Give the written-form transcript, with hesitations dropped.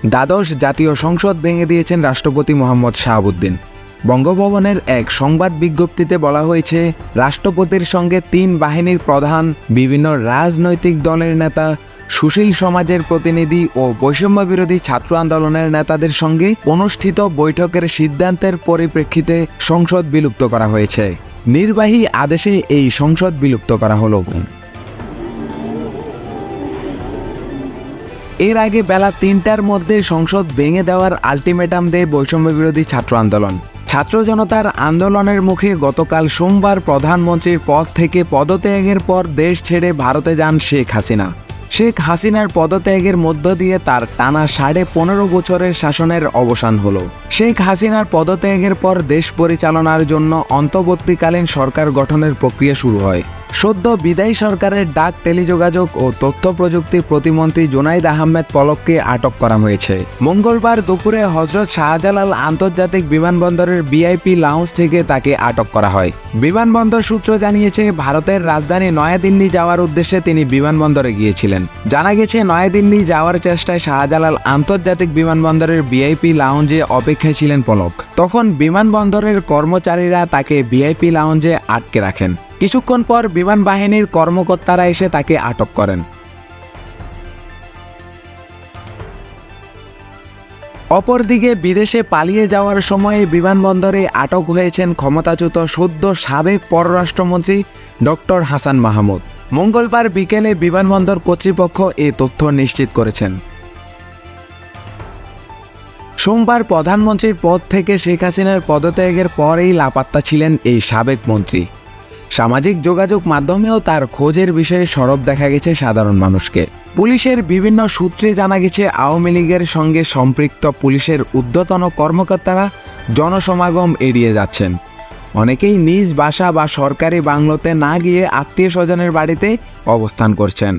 দ্বাদশ জাতীয় সংসদ ভেঙে দিয়েছেন রাষ্ট্রপতি মোহাম্মদ শাহাবুদ্দিন। বঙ্গভবনের এক সংবাদ বিজ্ঞপ্তিতে বলা হয়েছে, রাষ্ট্রপতির সঙ্গে 3 বাহিনীর প্রধান, বিভিন্ন রাজনৈতিক দলের নেতা, সুশীল সমাজের প্রতিনিধি ও বৈষম্য বিরোধী ছাত্র আন্দোলনের নেতাদের সঙ্গে অনুষ্ঠিত বৈঠকের সিদ্ধান্তের পরিপ্রেক্ষিতে সংসদ বিলুপ্ত করা হয়েছে। নির্বাহী আদেশে এই সংসদ বিলুপ্ত করা হলো। এর আগে বেলা 3টার মধ্যে সংসদ ভেঙে দেওয়ার আলটিমেটাম দেয় বৈষম্য বিরোধী ছাত্র আন্দোলন। ছাত্র জনতার আন্দোলনের মুখে গতকাল সোমবার প্রধানমন্ত্রীর পদ থেকে পদত্যাগের পর দেশ ছেড়ে ভারতে যান শেখ হাসিনা। শেখ হাসিনার পদত্যাগের মধ্য দিয়ে তার টানা 15.5 বছরের শাসনের অবসান হলো। শেখ হাসিনার পদত্যাগের পর দেশ পরিচালনার জন্য অন্তর্বর্তীকালীন সরকার গঠনের প্রক্রিয়া শুরু হয়। সদ্য বিদায়ী সরকারের ডাক, টেলিযোগাযোগ ও তথ্য প্রযুক্তি প্রতিমন্ত্রী জুনাইদ আহমেদ পলককে আটক করা হয়েছে। মঙ্গলবার দুপুরে হযরত শাহজালাল আন্তর্জাতিক বিমানবন্দরের ভিআইপি লাউঞ্জ থেকে তাকে আটক করা হয়। বিমানবন্দর সূত্র জানিয়েছে, ভারতের রাজধানী নয়াদিল্লি যাওয়ার উদ্দেশ্যে তিনি বিমানবন্দরে গিয়েছিলেন। জানা গেছে, নয়াদিল্লি যাওয়ার চেষ্টায় শাহজালাল আন্তর্জাতিক বিমানবন্দরের ভিআইপি লাউঞ্জে অপেক্ষায় ছিলেন পলক। তখন বিমানবন্দরের কর্মচারীরা তাকে ভিআইপি লাউঞ্জে আটকে রাখেন। কিছুক্ষণ পর বিমান বাহিনীর কর্মকর্তারা এসে তাকে আটক করেন। অপরদিকে বিদেশে পালিয়ে যাওয়ার সময়ে বিমানবন্দরে আটক হয়েছেন ক্ষমতাচ্যুত সদ্য সাবেক পররাষ্ট্রমন্ত্রী ডক্টর হাসান মাহমুদ। মঙ্গলবার বিকেলে বিমানবন্দর কর্তৃপক্ষ এ তথ্য নিশ্চিত করেছেন। সোমবার প্রধানমন্ত্রীর পদ থেকে শেখ হাসিনার পদত্যাগের পরেই লাপাত্তা ছিলেন এই সাবেক মন্ত্রী। সামাজিক যোগাযোগ মাধ্যমেও তার খোঁজের বিষয়ে সরব দেখা গেছে সাধারণ মানুষকে। পুলিশের বিভিন্ন সূত্রে জানা গেছে, আওয়ামী লীগের সঙ্গে সম্পৃক্ত পুলিশের ঊর্ধ্বতন কর্মকর্তারা জনসমাগম এড়িয়ে যাচ্ছেন। অনেকেই নিজ বাসা বা সরকারি বাংলোতে না গিয়ে আত্মীয় স্বজনের বাড়িতে অবস্থান করছেন।